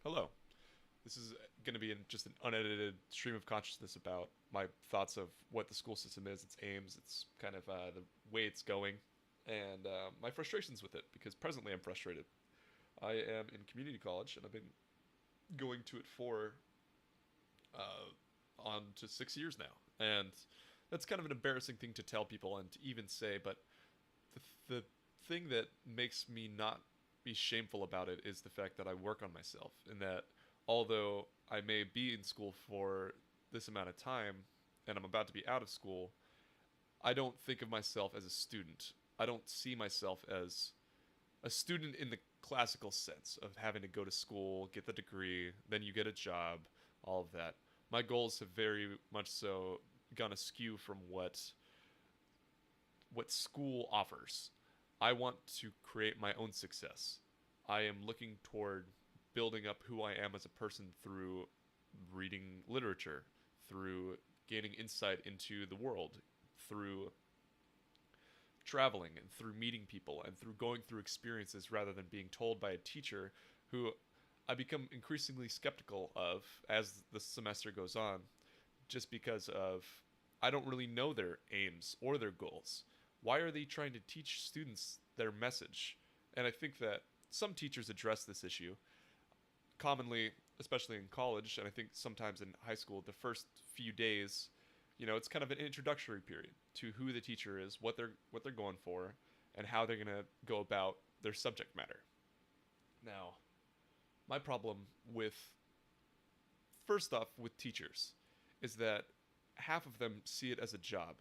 Hello. This is going to be just an unedited stream of consciousness about my thoughts of what the school system is, its aims, its kind of the way it's going, and my frustrations with it. Because presently I'm frustrated. I am in community college, and I've been going to it for on to 6 years now, and that's kind of an embarrassing thing to tell people and to even say. But the thing that makes me not be shameful about it is the fact that I work on myself, and that although I may be in school for this amount of time and I'm about to be out of school, I don't think of myself as a student. I don't see myself as a student in the classical sense of having to go to school, get the degree, then you get a job, all of that. My goals have very much so gone askew from what school offers. I want to create my own success. I am looking toward building up who I am as a person through reading literature, through gaining insight into the world, through traveling and through meeting people and through going through experiences rather than being told by a teacher who I become increasingly skeptical of as the semester goes on, just because of I don't really know their aims or their goals. Why are they trying to teach students their message? And I think that some teachers address this issue commonly, especially in college, and I think sometimes in high school, the first few days, it's kind of an introductory period to who the teacher is, what they're going for, and how they're gonna go about their subject matter. Now, my problem with first off with teachers is that half of them see it as a job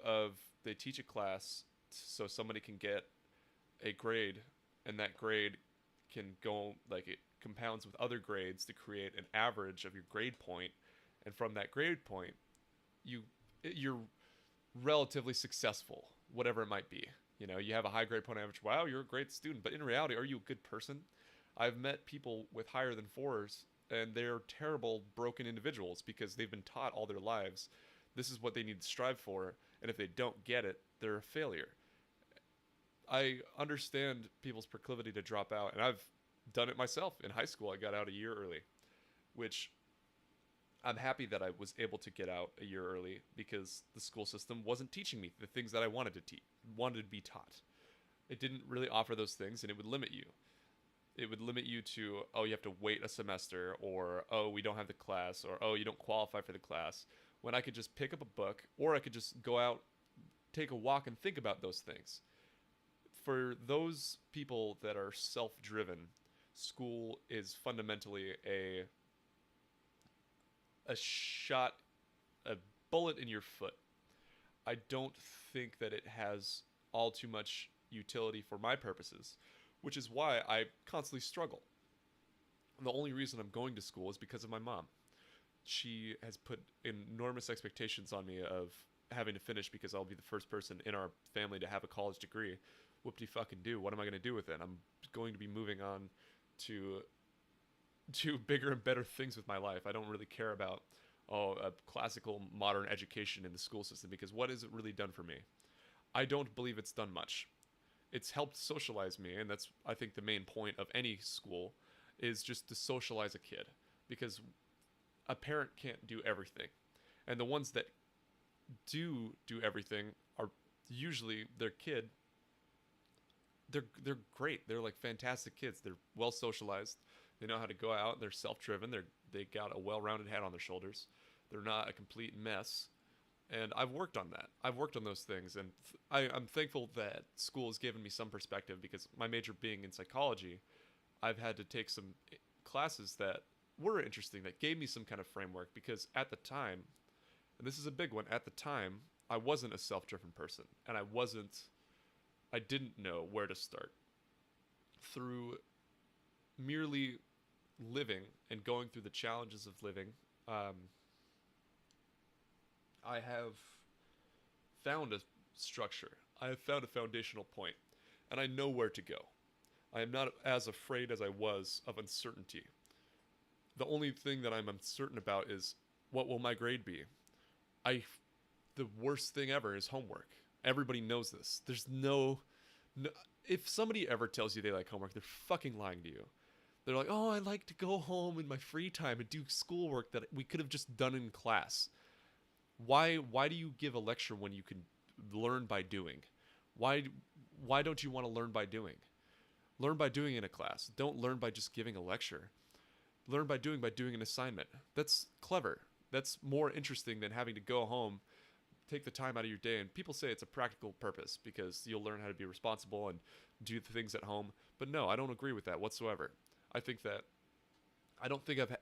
of they teach a class so somebody can get a grade, and that grade can go like it compounds with other grades to create an average of your grade point, and from that grade point, you're relatively successful, whatever it might be. You have a high grade point average. Wow, you're a great student, but in reality, are you a good person? I've met people with higher than fours, and they're terrible, broken individuals because they've been taught all their lives this is what they need to strive for, and if they don't get it, they're a failure. I understand people's proclivity to drop out, and I've done it myself. In high school, I got out a year early, which I'm happy that I was able to get out a year early because the school system wasn't teaching me the things that I wanted to be taught. It didn't really offer those things, and it would limit you. It would limit you to, oh, you have to wait a semester, or oh, we don't have the class, or oh, you don't qualify for the class. When I could just pick up a book, or I could just go out, take a walk, and think about those things. For those people that are self-driven, school is fundamentally a shot, a bullet in your foot. I don't think that it has all too much utility for my purposes, which is why I constantly struggle. The only reason I'm going to school is because of my mom. She has put enormous expectations on me of having to finish because I'll be the first person in our family to have a college degree. Whoop-de fucking do. What am I going to do with it? I'm going to be moving on to bigger and better things with my life. I don't really care about a classical modern education in the school system because what has it really done for me? I don't believe it's done much. It's helped socialize me, and that's I think the main point of any school is just to socialize a kid because a parent can't do everything. And the ones that do everything are usually their kid. They're great. They're like fantastic kids. They're well socialized. They know how to go out. They're self-driven. They got a well-rounded head on their shoulders. They're not a complete mess. And I've worked on that. I've worked on those things, and I'm thankful that school has given me some perspective because my major being in psychology, I've had to take some classes that were interesting that gave me some kind of framework because at the time, and this is a big one, at the time, I wasn't a self-driven person, and I didn't know where to start. Through merely living and going through the challenges of living, um, I have found a structure. I have found a foundational point, and I know where to go. I am not as afraid as I was of uncertainty. The only thing that I'm uncertain about is what will my grade be? I the worst thing ever is homework. Everybody knows this. There's no if somebody ever tells you they like homework, they're fucking lying to you. They're like, oh, I like to go home in my free time and do schoolwork that we could have just done in class. Why do you give a lecture when you can learn by doing? Why why don't you want to learn by doing? Learn by doing in a class. Don't learn by just giving a lecture. Learn by doing an assignment. That's clever. That's more interesting than having to go home, take the time out of your day. And people say it's a practical purpose because you'll learn how to be responsible and do the things at home. But no, I don't agree with that whatsoever. I think that I don't think I've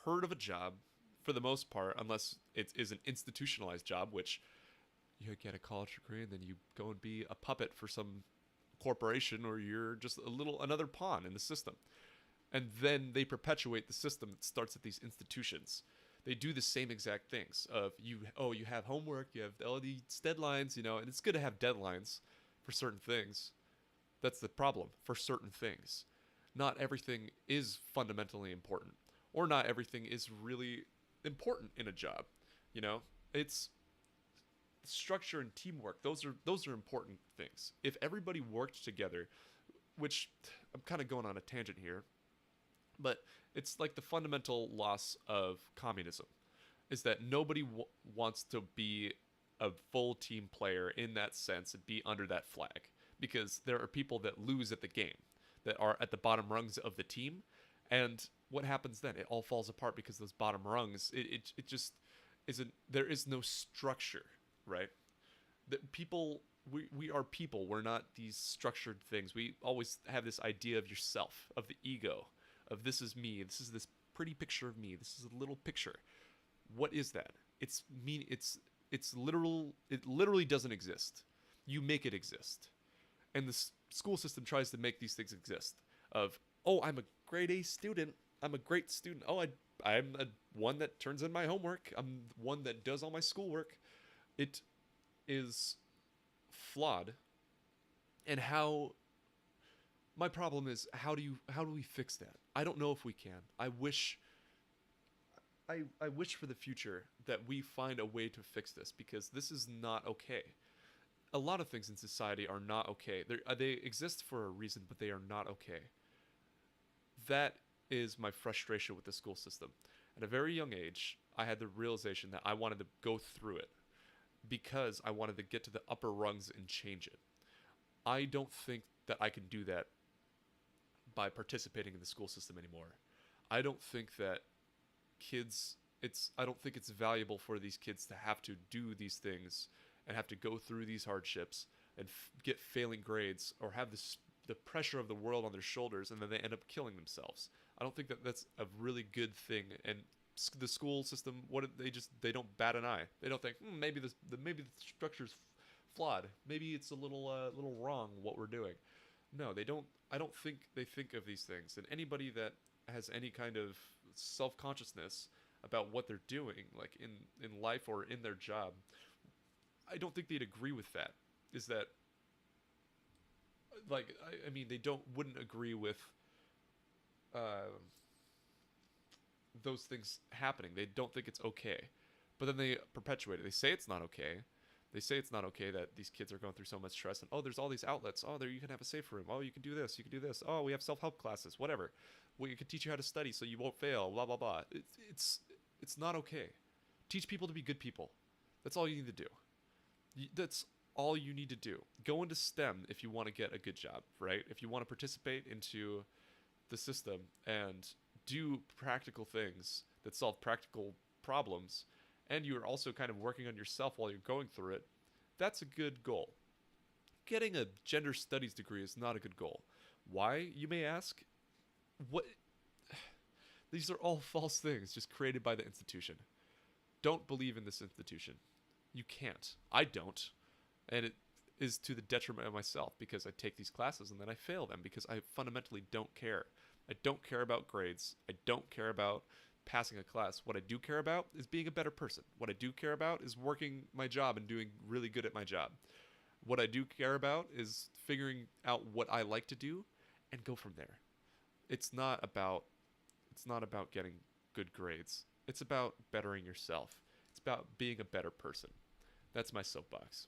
heard of a job for the most part, unless it is an institutionalized job, which you get a college degree and then you go and be a puppet for some corporation, or you're just a little another pawn in the system. And then they perpetuate the system that starts at these institutions. They do the same exact things of you have homework, you have all these deadlines, and it's good to have deadlines for certain things. That's the problem for certain things. Not everything is fundamentally important, or not everything is really important in a job. It's structure and teamwork. Those are important things. If everybody worked together, which I'm kind of going on a tangent here, but it's like the fundamental loss of communism is that nobody wants to be a full team player in that sense and be under that flag, because there are people that lose at the game, that are at the bottom rungs of the team. And what happens then? It all falls apart because those bottom rungs, it just isn't, there is no structure, right? That people, we are people. We're not these structured things. We always have this idea of yourself, of the ego, of this is me. This is this pretty picture of me. This is a little picture. What is that? It's mean. It's literal. It literally doesn't exist. You make it exist, and the school system tries to make these things exist. Of, oh, I'm a grade A student. I'm a great student. Oh, I'm a one that turns in my homework. I'm one that does all my schoolwork. It is flawed. And how, my problem is, how do we fix that? I don't know if we can. I wish for the future that we find a way to fix this, because this is not okay. A lot of things in society are not okay. They exist for a reason, but they are not okay. That is my frustration with the school system. At a very young age, I had the realization that I wanted to go through it because I wanted to get to the upper rungs and change it. I don't think that I can do that by participating in the school system anymore. I don't think that I don't think it's valuable for these kids to have to do these things and have to go through these hardships and get failing grades, or have the pressure of the world on their shoulders, and then they end up killing themselves. I don't think that that's a really good thing. And the school system, they don't bat an eye. They don't think, maybe maybe the structure's flawed. Maybe it's a little wrong what we're doing. No, they don't. I don't think they think of these things. And anybody that has any kind of self-consciousness about what they're doing, like in life or in their job, I don't think they'd agree with that. Is that, like, I mean, they wouldn't agree with those things happening. They don't think it's okay, but then they perpetuate it. They say it's not okay. They say it's not okay that these kids are going through so much stress, and there's all these outlets. There, you can have a safe room. You can do this. You can do this. We have self-help classes. Whatever. We can teach you how to study so you won't fail. Blah blah blah. It's not okay. Teach people to be good people. That's all you need to do. That's all you need to do. Go into STEM if you want to get a good job, right? If you want to participate into the system and do practical things that solve practical problems, and you're also kind of working on yourself while you're going through it, that's a good goal. Getting a gender studies degree is not a good goal. Why, you may ask? What? These are all false things just created by the institution. Don't believe in this institution. You can't. I don't. And it is to the detriment of myself, because I take these classes and then I fail them because I fundamentally don't care. I don't care about grades. I don't care about passing a class. What I do care about is being a better person. What I do care about is working my job and doing really good at my job. What I do care about is figuring out what I like to do and go from there. It's not about getting good grades. It's about bettering yourself. It's about being a better person. That's my soapbox.